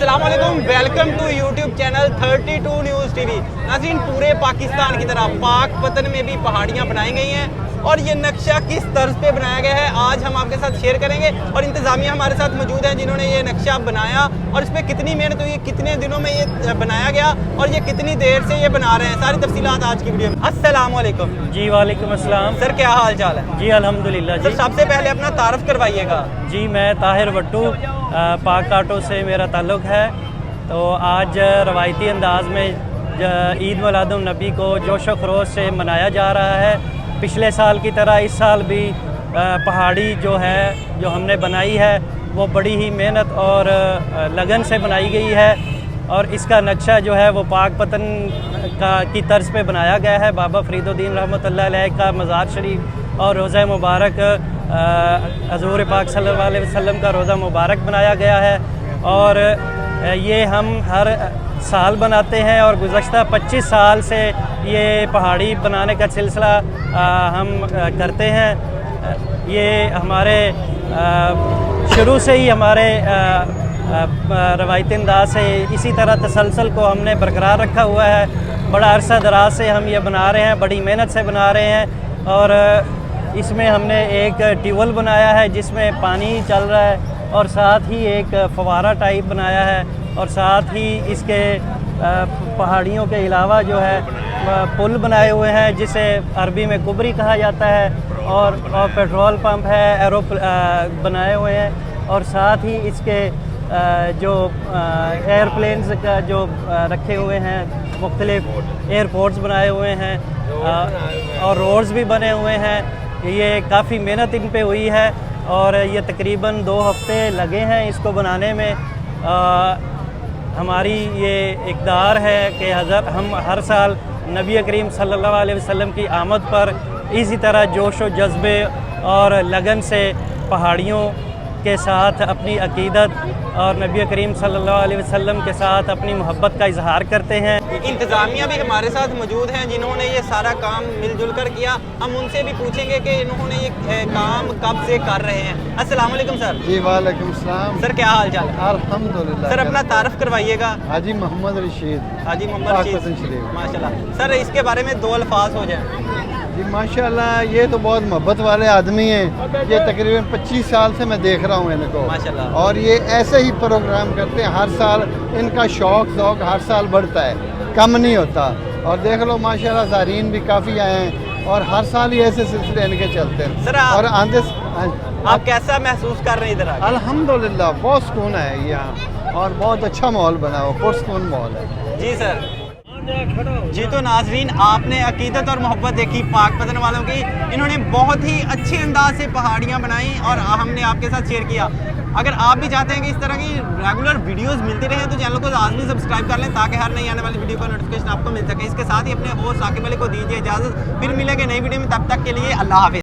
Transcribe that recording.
अस्सलाम वालेकुम, welcome to YouTube channel 32 news TV. नाज़रीन, पूरे पाकिस्तान की तरह पाकपतन में भी पहाड़ियाँ बनाई गई हैं और ये नक्शा किस तर्ज पे बनाया गया है आज हम आपके साथ शेयर करेंगे। और इंतज़ामिया हमारे साथ मौजूद हैं जिन्होंने ये नक्शा बनाया और इस पर कितनी मेहनत हुई, कितने दिनों में ये बनाया गया और ये कितनी देर से ये बना रहे हैं, सारी तफसीलात आज की वीडियो में। अस्सलाम वालेकुम। जी वालेकुम अस्सलाम। सर, क्या हाल चाल है? जी अल्हम्दुलिल्लाह जी। सर, सबसे पहले अपना तारफ़ करवाइएगा। जी, मैं ताहिर भट्टू, पाक काटो से मेरा ताल्लुक़ है। तो आज रवायती अंदाज में ईद मिलादुन नबी को जोश व खरोश से मनाया जा रहा है। पिछले साल की तरह इस साल भी पहाड़ी जो है जो हमने बनाई है वो बड़ी ही मेहनत और लगन से बनाई गई है और इसका नक्शा जो है वो पाकपतन की तर्ज पे बनाया गया है। बाबा फरीदुद्दीन रहमतुल्लाह अलैह का मज़ार शरीफ और रोज़ा मुबारक हज़ूर पाक सल्लल्लाहु अलैहि वसल्लम का रोज़ा मुबारक बनाया गया है और ये हम हर साल बनाते हैं और गुज़श्ता 25 साल से ये पहाड़ी बनाने का सिलसिला हम करते हैं। ये हमारे शुरू से ही हमारे रवायती अंदाज से इसी तरह तसलसल को हमने बरकरार रखा हुआ है। बड़ा अरसा दराज से हम ये बना रहे हैं, बड़ी मेहनत से बना रहे हैं और इसमें हमने एक ट्यूबवेल बनाया है जिसमें पानी चल रहा है और साथ ही एक फवारा टाइप बनाया है और साथ ही इसके पहाड़ियों के अलावा जो है पुल बनाए हुए हैं जिसे अरबी में कुबरी कहा जाता है और पेट्रोल पंप है, बनाए हुए हैं और साथ ही इसके जो एयरप्लेन्स का जो रखे हुए हैं, मुख्तलिफ एयरपोर्ट्स बनाए हुए हैं और रोड्स भी बने हुए हैं। ये काफ़ी मेहनत इन पे हुई है और ये तकरीबन 2 हफ्ते लगे हैं इसको बनाने में। हमारी ये इक़दार है कि हम हर साल नबी करीम सल्लल्लाहु अलैहि वसल्लम की आमद पर इसी तरह जोश व जज्बे और लगन से पहाड़ियों के साथ अपनी अकीदत और नबी करीम सल्लल्लाहु अलैहि वसल्लम के साथ अपनी मोहब्बत का इजहार करते हैं। इंतज़ामिया भी हमारे साथ मौजूद हैं जिन्होंने ये सारा काम मिलजुल कर किया। हम उनसे भी पूछेंगे कि इन्होंने ये काम कब से कर रहे हैं। अस्सलाम वालेकुम सर। जी वालेकुम सलाम। सर, क्या हाल चाल है? अल्हम्दुलिल्लाह। सर, अपना तारफ़ करवाइएगा। हाजी मोहम्मद रशीद। हाजी मोहम्मद रशीद, माशाल्लाह। सर, इसके बारे में 2 अल्फाज हो जाएं। जी माशाल्लाह, ये तो बहुत मोहब्बत वाले आदमी हैं। ये तकरीबन 25 साल से मैं देख रहा हूँ इनको माशाल्लाह और ये ऐसे ही प्रोग्राम करते हैं। हर साल इनका शौक़ हर साल बढ़ता है, कम नहीं होता। और देख लो माशाल्लाह ज़ारीन भी काफ़ी आए हैं और हर साल ही ऐसे सिलसिले इनके चलते हैं। सर, और आंधे आप कैसा महसूस कर रहे हैं इधर आके? अल्हम्दुलिल्लाह बहुत सुकून है यहाँ और बहुत अच्छा माहौल बना हुआ, पुरसुकून माहौल है। जी सर। जी, तो नाजरीन, आपने अकीदत और मोहब्बत देखी पाकपतन वालों की। इन्होंने बहुत ही अच्छे अंदाज से पहाड़ियाँ बनाई और हमने आपके साथ शेयर किया। अगर आप भी चाहते हैं कि इस तरह की रेगुलर वीडियोस मिलती रहें तो चैनल को लाजमी सब्सक्राइब कर लें ताकि हर नई आने वाली वीडियो का नोटिफिकेशन आपको मिल सके। इसके साथ ही अपने होस्ट साकिब अली को दीजिए इजाज़त। फिर मिलेंगे नई वीडियो में, तब तक के लिए अल्लाह हाफ़िज़।